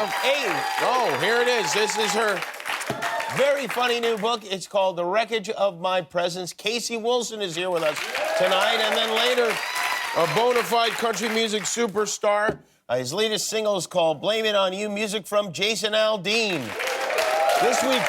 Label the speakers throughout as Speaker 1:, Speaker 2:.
Speaker 1: Here it is. This is her very funny new book. It's called The Wreckage of My Presence. Casey Wilson is here with us tonight. And then later, a bona fide country music superstar. His latest single is called Blame It On You, music from Jason Aldean. This week,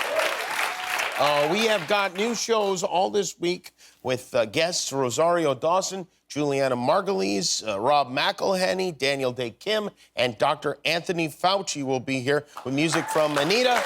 Speaker 1: we have got new shows all this week with guests Rosario Dawson, Juliana Margulies, Rob McElhenney, Daniel Day Kim, and Dr. Anthony Fauci will be here with music from Anita,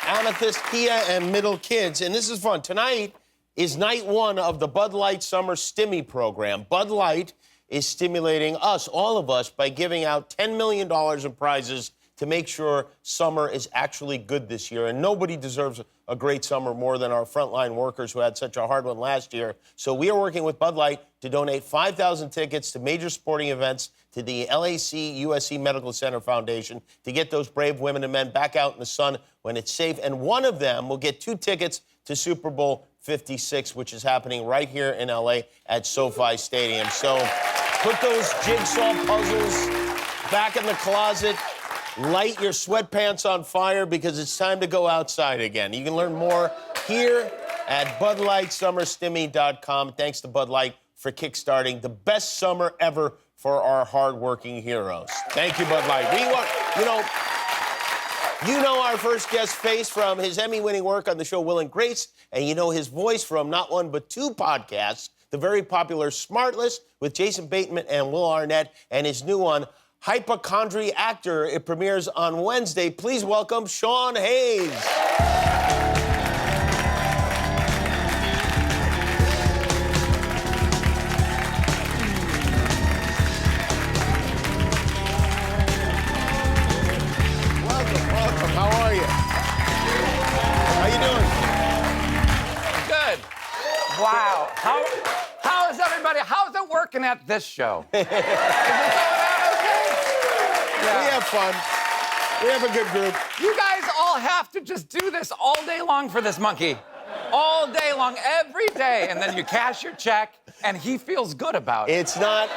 Speaker 1: Amethyst, Kia, and Middle Kids. And this is fun. Tonight is night one of the Bud Light Summer Stimmy program. Bud Light is stimulating us, all of us, by giving out $10 million in prizes to make sure summer is actually good this year. And nobody deserves a great summer more than our frontline workers who had such a hard one last year. So we are working with Bud Light to donate 5,000 tickets to major sporting events to the LAC USC Medical Center Foundation to get those brave women and men back out in the sun when it's safe. And one of them will get 2 tickets to Super Bowl 56, which is happening right here in LA at SoFi Stadium. So put those jigsaw puzzles back in the closet. Light your sweatpants on fire because it's time to go outside again. You can learn more here at BudLightSummerStimmy.com. Thanks to Bud Light for kickstarting the best summer ever for our hardworking heroes. Thank you, Bud Light. We want, you know our first guest face from his Emmy-winning work on the show Will and Grace, and you know his voice from not one but 2 podcasts, the very popular SmartLess with Jason Bateman and Will Arnett, and his new one, HypochondriActor. It premieres on Wednesday. Please welcome Sean Hayes. Welcome. How are you? How you doing?
Speaker 2: Good. Wow. How is everybody? How's it working at this show? Is it going on okay? Yeah.
Speaker 1: We have fun. We have a good group.
Speaker 2: You guys all have to just do this all day long for this monkey. All day long, every day. And then you cash your check, and he feels good about it.
Speaker 1: It's not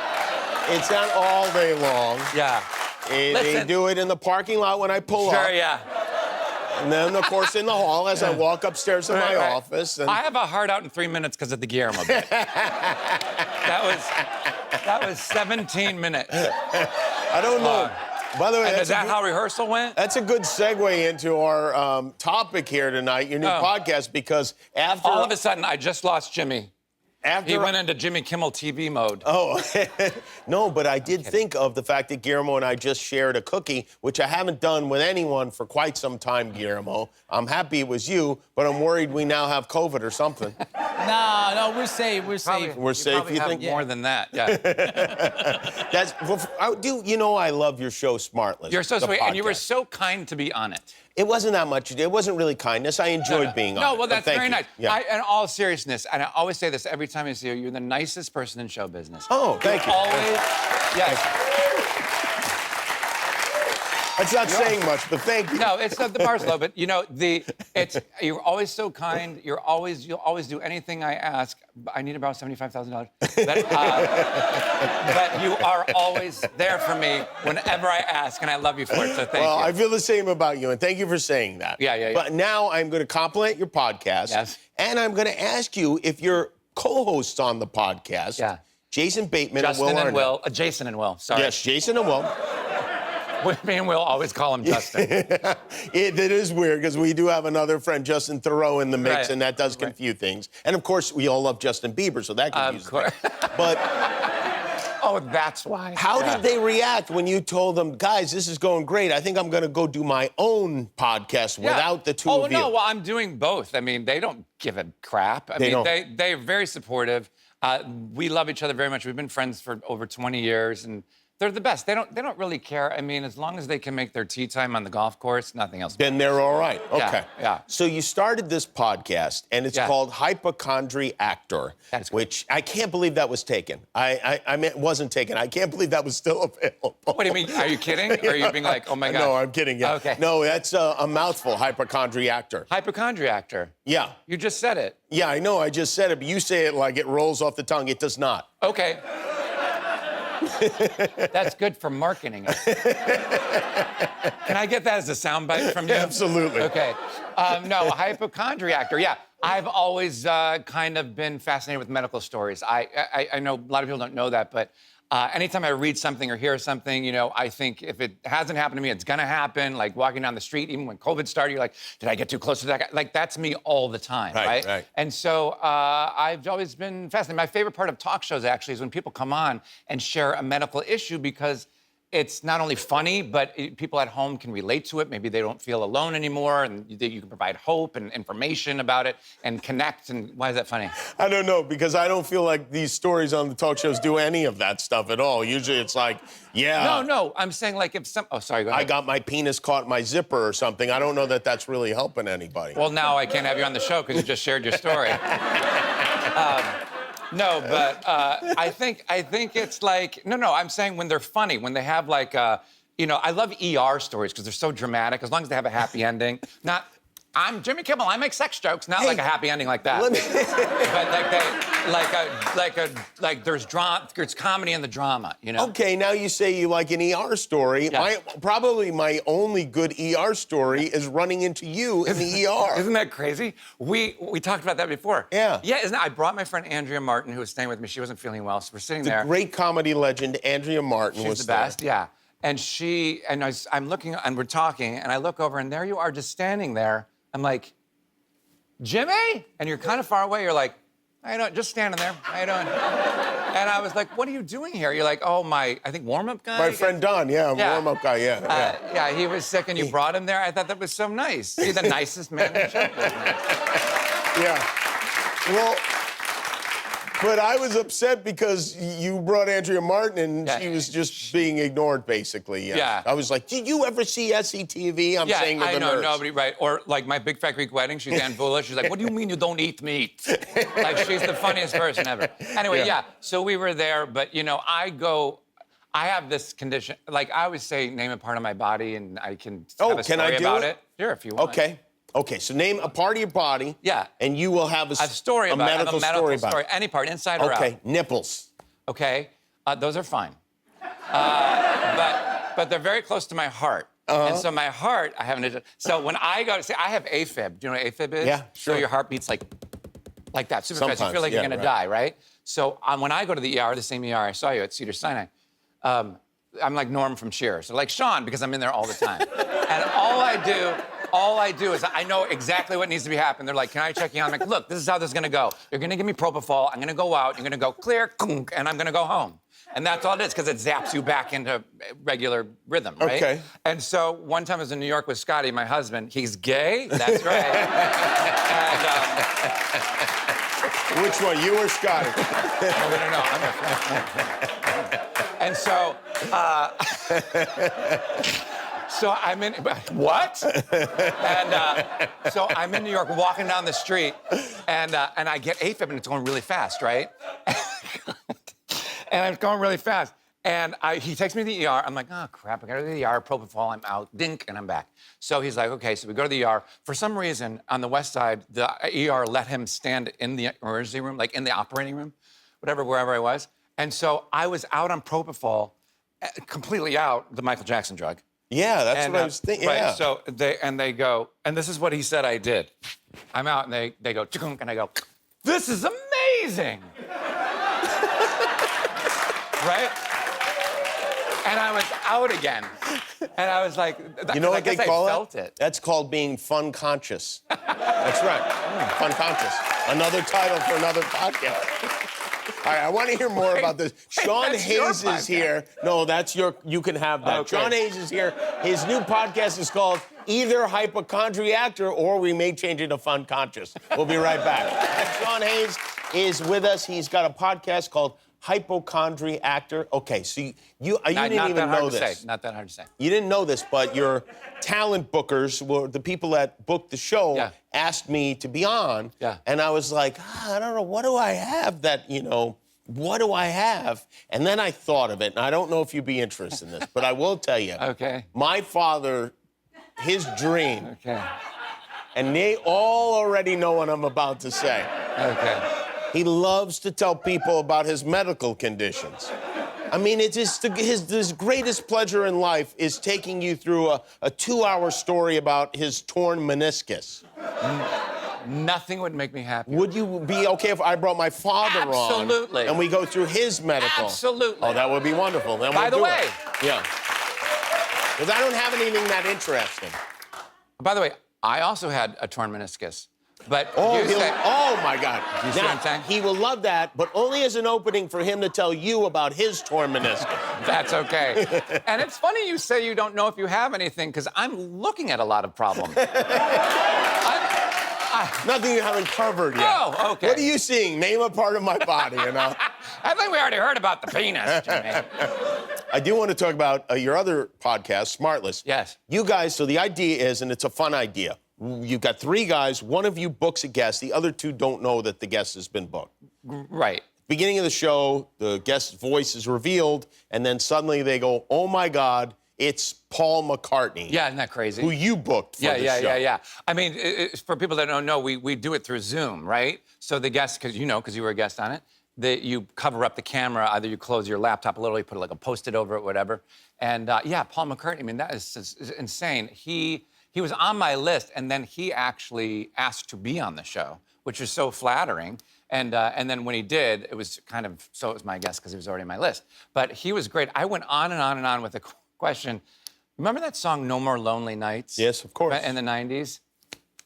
Speaker 1: all day long.
Speaker 2: Yeah.
Speaker 1: They do it in the parking lot when I pull up.
Speaker 2: Sure, yeah.
Speaker 1: And then, of course, in the hall as I walk upstairs to my office. And
Speaker 2: I have a heart out in 3 minutes because of the Guillermo bit. That was 17 minutes.
Speaker 1: I don't know. By the way,
Speaker 2: is that how rehearsal went?
Speaker 1: That's a good segue into our topic here tonight, your new podcast, because after...
Speaker 2: All of a sudden, I just lost Jimmy. He went into Jimmy Kimmel TV mode.
Speaker 1: Oh, no, but I did think of the fact that Guillermo and I just shared a cookie, which I haven't done with anyone for quite some time, Guillermo. I'm happy it was you, but I'm worried we now have COVID or something.
Speaker 3: No, we're safe. We're safe.
Speaker 1: We're safe, you think?
Speaker 2: More than that, yeah.
Speaker 1: I love your show, SmartLess.
Speaker 2: You're so sweet,
Speaker 1: podcast.
Speaker 2: and you were so kind to be on it.
Speaker 1: It wasn't that much. It wasn't really kindness. I enjoyed being on it.
Speaker 2: No, well, that's very nice.
Speaker 1: Yeah.
Speaker 2: In all seriousness, and I always say this every time I see you, you're the nicest person in show business.
Speaker 1: Oh, thank you.
Speaker 2: Always, yes.
Speaker 1: That's not saying much, but thank you.
Speaker 2: No, it's not the bar's low, but you're always so kind. You'll always do anything I ask. I need about $75,000. But you are always there for me whenever I ask, and I love you for it. So thank you.
Speaker 1: Well, I feel the same about you, and thank you for saying that.
Speaker 2: Yeah.
Speaker 1: But now I'm going to compliment your podcast.
Speaker 2: Yes.
Speaker 1: And I'm going to ask you if your co-hosts on the podcast, Jason Bateman and Will Arnett.
Speaker 2: Jason and Will, sorry.
Speaker 1: Yes, Jason and Will.
Speaker 2: Me and Will always call him Justin.
Speaker 1: It is weird because we do have another friend, Justin Theroux, in the mix, and that does confuse things. And, of course, we all love Justin Bieber, so that confuses things. But...
Speaker 2: Oh, that's why.
Speaker 1: How did they react when you told them, guys, this is going great. I think I'm going to go do my own podcast without the two of you?
Speaker 2: Oh, no, well, I'm doing both. I mean, they don't give a crap. They're very supportive. We love each other very much. We've been friends for over 20 years, and they're the best. They don't really care. I mean, as long as they can make their tea time on the golf course, nothing else.
Speaker 1: Then they're all right. Okay.
Speaker 2: Yeah.
Speaker 1: So you started this podcast, and it's called HypochondriActor, which I can't believe that was taken. I mean, it wasn't taken. I can't believe that was still available.
Speaker 2: What do you mean? Are you kidding? Or are you being like, oh, my God?
Speaker 1: No, I'm kidding. Yeah.
Speaker 2: Okay.
Speaker 1: No, that's a mouthful, HypochondriActor.
Speaker 2: HypochondriActor.
Speaker 1: Yeah.
Speaker 2: You just said it.
Speaker 1: Yeah, I know. I just said it, but you say it like it rolls off the tongue. It does not.
Speaker 2: Okay. That's good for marketing. Can I get that as a soundbite from you?
Speaker 1: Absolutely.
Speaker 2: Okay. No, hypochondriactor. Yeah, I've always kind of been fascinated with medical stories. I know a lot of people don't know that, but anytime I read something or hear something, you know, I think if it hasn't happened to me, it's gonna happen. Like walking down the street, even when COVID started, you're like, did I get too close to that guy? Like that's me all the time, right? And so I've always been fascinated. My favorite part of talk shows actually is when people come on and share a medical issue because it's not only funny, but people at home can relate to it. Maybe they don't feel alone anymore, and you can provide hope and information about it and connect. And why is that funny?
Speaker 1: I don't know, because I don't feel like these stories on the talk shows do any of that stuff at all. Usually it's like, yeah.
Speaker 2: No, I'm saying like if some... Oh, sorry, go ahead.
Speaker 1: I got my penis caught in my zipper or something. I don't know that that's really helping anybody.
Speaker 2: Well, now I can't have you on the show because you just shared your story. No, but I think it's like, no, I'm saying when they're funny, when they have like, you know, I love ER stories because they're so dramatic, as long as they have a happy ending. Not, I'm Jimmy Kimmel, I make sex jokes, not like a happy ending like that. But like there's drama, there's comedy in the drama, you know?
Speaker 1: Okay, now you say you like an ER story.
Speaker 2: Yeah.
Speaker 1: Probably my only good ER story is running into you in the ER.
Speaker 2: Isn't that crazy? We talked about that before.
Speaker 1: Yeah.
Speaker 2: Yeah, I brought my friend Andrea Martin, who was staying with me. She wasn't feeling well, so we're sitting there.
Speaker 1: The great comedy legend, Andrea Martin,
Speaker 2: She's
Speaker 1: was
Speaker 2: the best, yeah. And I'm looking, and we're talking, and I look over, and there you are just standing there. I'm like, Jimmy? And you're kind of far away. You're like, how you doing? Just standing there. How you doing? And I was like, what are you doing here? You're like, oh, I think warm-up guy?
Speaker 1: My friend Don, warm-up guy, yeah.
Speaker 2: Yeah, he was sick, and you brought him there. I thought that was so nice. You're the nicest man in the show business.
Speaker 1: Yeah. Well, but I was upset because you brought Andrea Martin and she was just being ignored, basically.
Speaker 2: Yeah.
Speaker 1: I was like, did you ever see SCTV? I'm saying to the
Speaker 2: I know,
Speaker 1: nurse.
Speaker 2: nobody, right. Or like my Big Fat Greek Wedding, she's Ann Vula. She's like, what do you mean you don't eat meat? Like, she's the funniest person ever. Anyway, so we were there, but, you know, I have this condition. Like, I always say, name a part of my body, and I can have a story about it. Sure, if you want.
Speaker 1: Okay, so name a part of your body.
Speaker 2: Yeah.
Speaker 1: And you will have a
Speaker 2: story about it.
Speaker 1: medical story about it.
Speaker 2: Any part, inside or out.
Speaker 1: Okay, nipples.
Speaker 2: Okay, those are fine. But they're very close to my heart. And so my heart, I have so when I go to say, I have AFib. Do you know what AFib is?
Speaker 1: Yeah, sure.
Speaker 2: So your heart beats like that, super fast. You feel like you're gonna die, right? So when I go to the ER, the same ER I saw you at Cedars-Sinai, I'm like Norm from Cheers. So like Sean, because I'm in there all the time. And all I do is I know exactly what needs to be happening. They're like, can I check you out? I'm like, look, this is how this is gonna go. You're gonna give me propofol, I'm gonna go out, you're gonna go clear, and I'm gonna go home. And that's all it is, because it zaps you back into regular rhythm, right?
Speaker 1: Okay.
Speaker 2: And so one time I was in New York with Scotty, my husband. He's gay? That's right.
Speaker 1: Which one, you or Scotty?
Speaker 2: No. I'm a friend. And so, so I'm in, what? And so I'm in New York walking down the street, and I get AFib, and it's going really fast, right? And it's going really fast. And he takes me to the ER. I'm like, oh, crap, I got to go to the ER, propofol, I'm out, dink, and I'm back. So he's like, okay, so we go to the ER. For some reason, on the west side, the ER let him stand in the emergency room, like in the operating room, wherever I was. And so I was out on propofol, completely out, the Michael Jackson drug.
Speaker 1: Yeah, that's what I was thinking.
Speaker 2: Right,
Speaker 1: yeah.
Speaker 2: so they go, and this is what he said I did. I'm out, and they go, chukunk, and I go, this is amazing. Right? And I was out again. And I was like,
Speaker 1: you know what they call
Speaker 2: it? I felt it.
Speaker 1: That's called being fun conscious. That's right. Fun conscious. Another title for another podcast. All right, I want to hear more about this. Sean Hayes is here. No, that's you can have that. Okay. Sean Hayes is here. His new podcast is called either HypochondriActor or we may change it to Fun Conscious. We'll be right back. Sean Hayes is with us. He's got a podcast called HypochondriActor. Okay, so you didn't even know this.
Speaker 2: Not that hard to say.
Speaker 1: You didn't know this, but your talent bookers, were the people that booked the show, asked me to be on.
Speaker 2: Yeah.
Speaker 1: And I was like, I don't know, what do I have that, what do I have? And then I thought of it, and I don't know if you'd be interested in this, but I will tell you.
Speaker 2: Okay.
Speaker 1: My father, his dream.
Speaker 2: Okay.
Speaker 1: And they all already know what I'm about to say.
Speaker 2: Okay.
Speaker 1: He loves to tell people about his medical conditions. I mean, it's just his greatest pleasure in life is taking you through a 2-hour story about his torn meniscus.
Speaker 2: Nothing would make me happy.
Speaker 1: Would you be okay if I brought my father on?
Speaker 2: Absolutely.
Speaker 1: And we go through his medical?
Speaker 2: Absolutely.
Speaker 1: Oh, that would be wonderful. Then
Speaker 2: By
Speaker 1: we'll
Speaker 2: the way.
Speaker 1: Yeah. Because I don't have anything that interesting.
Speaker 2: By the way, I also had a torn meniscus. But
Speaker 1: Oh,
Speaker 2: you say,
Speaker 1: oh my God.
Speaker 2: You see what I'm saying?
Speaker 1: He will love that, but only as an opening for him to tell you about his torn meniscus.
Speaker 2: That's okay. And it's funny you say you don't know if you have anything, because I'm looking at a lot of problems.
Speaker 1: Nothing you haven't covered yet.
Speaker 2: Oh, okay.
Speaker 1: What are you seeing? Name a part of my body, you know?
Speaker 2: I think we already heard about the penis, Jimmy.
Speaker 1: I do want to talk about your other podcast, SmartLess.
Speaker 2: Yes.
Speaker 1: You guys, so the idea is, and it's a fun idea, you've got 3 guys, one of you books a guest, the other 2 don't know that the guest has been booked.
Speaker 2: Right.
Speaker 1: Beginning of the show, the guest's voice is revealed, and then suddenly they go, oh my God, it's Paul McCartney.
Speaker 2: Yeah, isn't that crazy?
Speaker 1: Who you booked for the show.
Speaker 2: Yeah. I mean, for people that don't know, we do it through Zoom, right? So the guest, because you were a guest on it, you cover up the camera, either you close your laptop a little, you put like a Post-it over it, whatever. And yeah, Paul McCartney, I mean, that is insane. He was on my list, and then he actually asked to be on the show, which was so flattering. And then when he did, it was kind of, so it was my guest because he was already on my list. But he was great. I went on and on and on with a question. Remember that song, No More Lonely Nights?
Speaker 1: Yes, of course.
Speaker 2: In the 90s?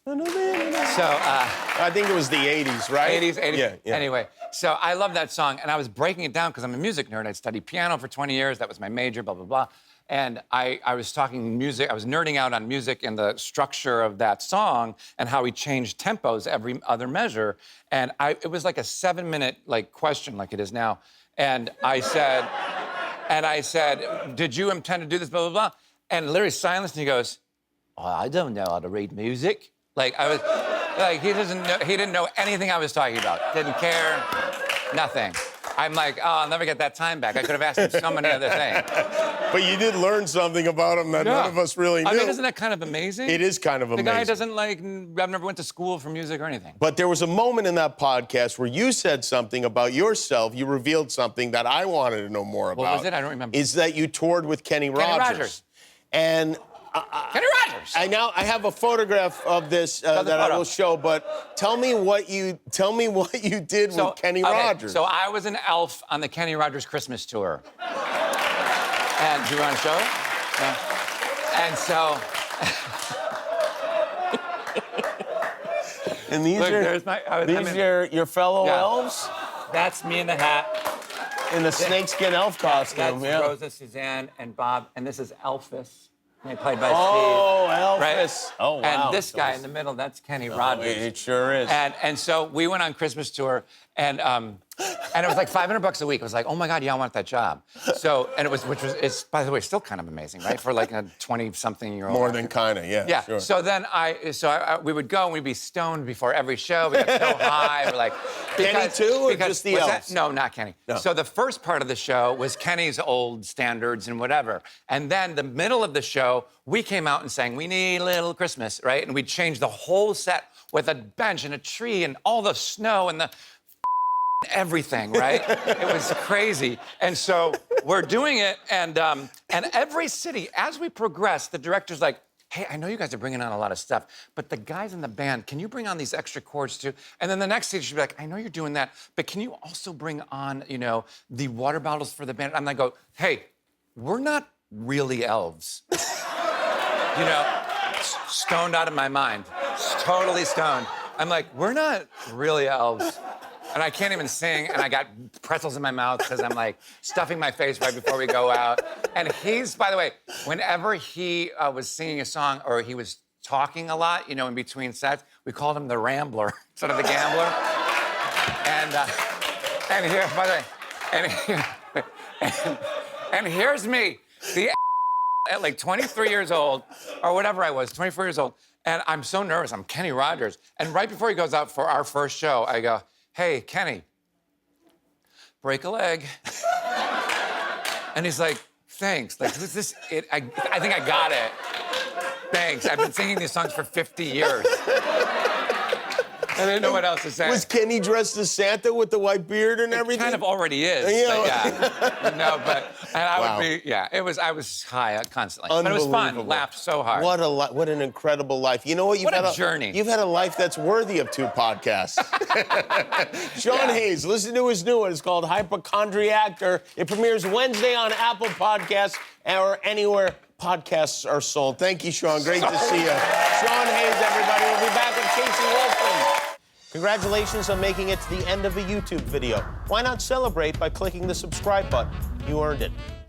Speaker 2: So,
Speaker 1: I think it was the 80s, right?
Speaker 2: 80s.
Speaker 1: Yeah.
Speaker 2: Anyway, so I love that song, and I was breaking it down because I'm a music nerd. I'd studied piano for 20 years. That was my major, blah, blah, blah. And I was talking music. I was nerding out on music and the structure of that song and how he changed tempos every other measure. And it was like a 7-minute question like it is now. And I said, did you intend to do this, blah, blah, blah? And literally silence, and he goes, oh, I don't know how to read music. He didn't know anything I was talking about. Didn't care, nothing. I'm like, oh, I'll never get that time back. I could have asked him so many other things.
Speaker 1: But you did learn something about him that none of us really knew.
Speaker 2: I mean, isn't that kind of amazing?
Speaker 1: It is kind of amazing.
Speaker 2: The guy doesn't I've never went to school for music or anything.
Speaker 1: But there was a moment in that podcast where you said something about yourself. You revealed something that I wanted to know more about.
Speaker 2: What was it? I don't remember.
Speaker 1: Is that you toured with Kenny Rogers. And
Speaker 2: Kenny Rogers.
Speaker 1: I have a photograph of this that I will show, but tell me what you did with Kenny Rogers.
Speaker 2: So I was an elf on the Kenny Rogers Christmas tour. And do you want to show it? Yeah. And so
Speaker 1: and these are your fellow elves?
Speaker 2: That's me in the hat.
Speaker 1: In the snakeskin elf costume,
Speaker 2: That's Rosa, Suzanne, and Bob, and this is Elvis. Played by Steve.
Speaker 1: Oh, Elvis.
Speaker 2: Right?
Speaker 1: Oh, wow.
Speaker 2: And this guy in the middle, that's Kenny Rogers.
Speaker 1: It sure is.
Speaker 2: And so we went on Christmas tour, and it was like $500 a week. It was like, oh my God, yeah, I want that job. So, and it's by the way still kind of amazing, right? For like a 20-something-year-old.
Speaker 1: More than kind of, yeah.
Speaker 2: Yeah.
Speaker 1: Sure.
Speaker 2: So then we would go and we'd be stoned before every show. We got so high. We're like,
Speaker 1: Kenny too, or just the elves?
Speaker 2: No, not Kenny. No. So the first part of the show was Kenny's old standards and whatever. And then the middle of the show, we came out and sang, "We Need a Little Christmas," right? And we changed the whole set with a bench and a tree and all the snow and the everything, right? It was crazy. And so we're doing it, and every city, as we progress, the director's like, hey, I know you guys are bringing on a lot of stuff, but the guys in the band, can you bring on these extra chords too? And then the next stage, she'd be like, I know you're doing that, but can you also bring on, the water bottles for the band? And I go, hey, we're not really elves. Stoned out of my mind, totally stoned. I'm like, we're not really elves. And I can't even sing, and I got pretzels in my mouth because I'm like stuffing my face right before we go out. And he's, by the way, whenever he was singing a song or he was talking a lot, in between sets, we called him the Rambler instead of the Gambler. And here, by the way, and here's me, at like 23 years old, or whatever I was, 24 years old, and I'm so nervous. I'm Kenny Rogers. And right before he goes out for our first show, I go, hey, Kenny, break a leg. And he's like, thanks. Like, is this it? I think I got it. Thanks. I've been singing these songs for 50 years. I didn't know what else to say.
Speaker 1: Was Kenny dressed as Santa with the white beard and everything?
Speaker 2: Kind of already is. But yeah. But and I would be, yeah. I was high constantly. But it was fun. Laughed so hard.
Speaker 1: What an incredible life. You know what?
Speaker 2: What a journey.
Speaker 1: You've had a life that's worthy of 2 podcasts. Sean Hayes, listen to his new one. It's called HypochondriActor. It premieres Wednesday on Apple Podcasts or anywhere podcasts are sold. Thank you, Sean. Great to see you. Sean Hayes, everybody. We'll be back with Casey Wilson. Congratulations on making it to the end of a YouTube video. Why not celebrate by clicking the subscribe button? You earned it.